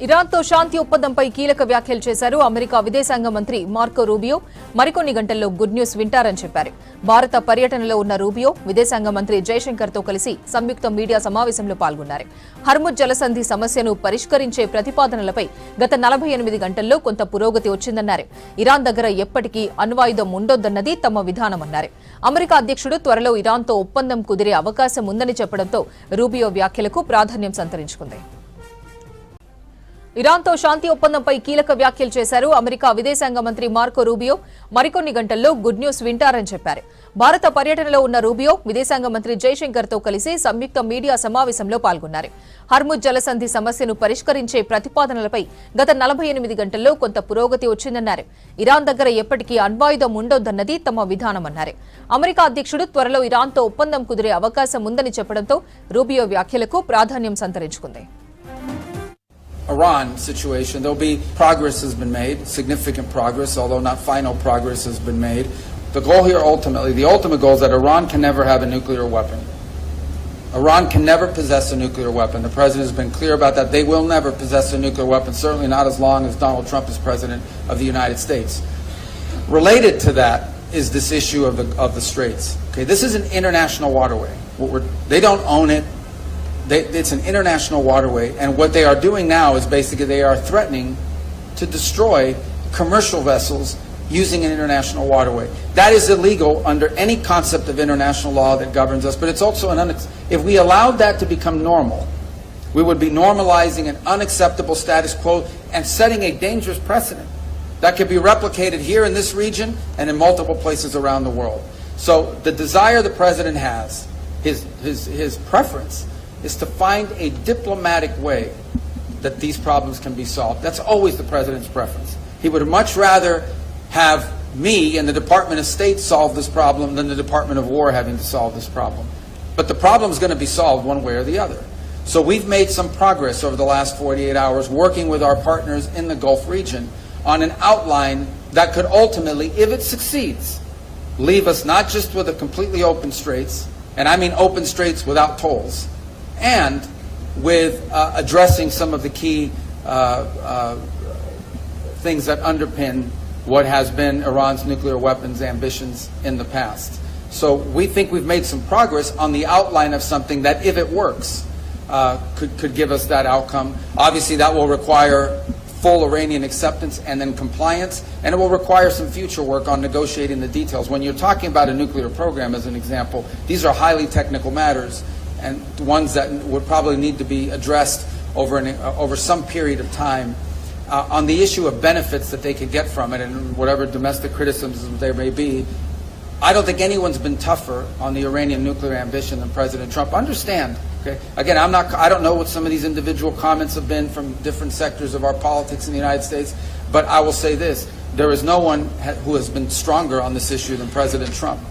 ఇరాన్తో శాంతి ఒప్పందంపై కీలక వ్యాఖ్యలు చేశారు అమెరికా విదేశాంగ మంత్రి మార్కో రూబియో. మరికొన్ని గంటల్లో గుడ్ న్యూస్ వింటారని చెప్పారు. భారత పర్యటనలో ఉన్న రూబియో విదేశాంగ మంత్రి జైశంకర్తో కలిసి సంయుక్త మీడియా సమావేశంలో పాల్గొన్నారు. హర్ముజ్ జలసంధి సమస్యను పరిష్కరించే ప్రతిపాదనలపై గత 48 గంటల్లో కొంత పురోగతి వచ్చిందన్నారు. ఇరాన్ దగ్గర ఎప్పటికీ అణ్వాయుధం ఉండొద్దన్నది తమ విధానమన్నారు. అమెరికా అధ్యక్షుడు త్వరలో ఇరాన్తో ఒప్పందం కుదిరే అవకాశం ఉందని చెప్పడంతో రూబియో వ్యాఖ్యలకు ప్రాధాన్యం సంతరించుకుంది. ఇరాన్తో శాంతి ఒప్పందంపై కీలక వ్యాఖ్యలు చేశారు అమెరికా విదేశాంగ మంత్రి మార్కో రూబియో. మరికొన్ని గంటల్లో గుడ్ న్యూస్ వింటారని చెప్పారు. భారత పర్యటనలో ఉన్న రూబియో విదేశాంగ మంత్రి జైశంకర్తో కలిసి సంయుక్త మీడియా సమావేశంలో పాల్గొన్నారు. హర్ముజ్ జలసంధి సమస్యను పరిష్కరించే ప్రతిపాదనలపై గత 48 గంటల్లో కొంత పురోగతి వచ్చిందన్నారు. ఇరాన్ దగ్గర ఎప్పటికీ అణ్వాయుధం ఉండొద్దన్నది తమ విధానమన్నారు. అమెరికా అధ్యక్షుడు త్వరలో ఇరాన్తో ఒప్పందం కుదిరే అవకాశం ఉందని చెప్పడంతో రూబియో వ్యాఖ్యలకు ప్రాధాన్యం సంతరించుకుంది. Iran situation, there'll be progress has been made, significant progress, although not final progress has been made. The goal here ultimately, the ultimate goal is that Iran can never have a nuclear weapon. Iran can never possess a nuclear weapon. The president has been clear about that. They will never possess a nuclear weapon, certainly not as long as Donald Trump is president of the United States. Related to that is this issue of the Straits. Okay, this is an international waterway. They don't own it. It's an international waterway, and what they are doing now is basically they are threatening to destroy commercial vessels using an international waterway. That is illegal under any concept of international law that governs us, but it's also if we allowed that to become normal, we would be normalizing an unacceptable status quo and setting a dangerous precedent that could be replicated here in this region and in multiple places around the world. So the desire the president has, his preference, is to find a diplomatic way that these problems can be solved. That's always the president's preference. He would much rather have me and the Department of State solve this problem than the Department of War having to solve this problem. But the problem is going to be solved one way or the other. So we've made some progress over the last 48 hours working with our partners in the Gulf region on an outline that could ultimately, if it succeeds, leave us not just with a completely open straits, and I mean open straits without tolls, and with addressing some of the key things that underpin what has been Iran's nuclear weapons ambitions in the past. So we think we've made some progress on the outline of something that, if it works, could give us that outcome. Obviously, that will require full Iranian acceptance and then compliance, and it will require some future work on negotiating the details. When you're talking about a nuclear program, as an example, these are highly technical matters, and ones that would probably need to be addressed over some period of time. On the issue of benefits that they could get from it and whatever domestic criticisms there may be, I don't think anyone's been tougher on the Iranian nuclear ambition than President Trump. Understand, okay? Again, I don't know what some of these individual comments have been from different sectors of our politics in the United States, but I will say this, there is no one who has been stronger on this issue than President Trump.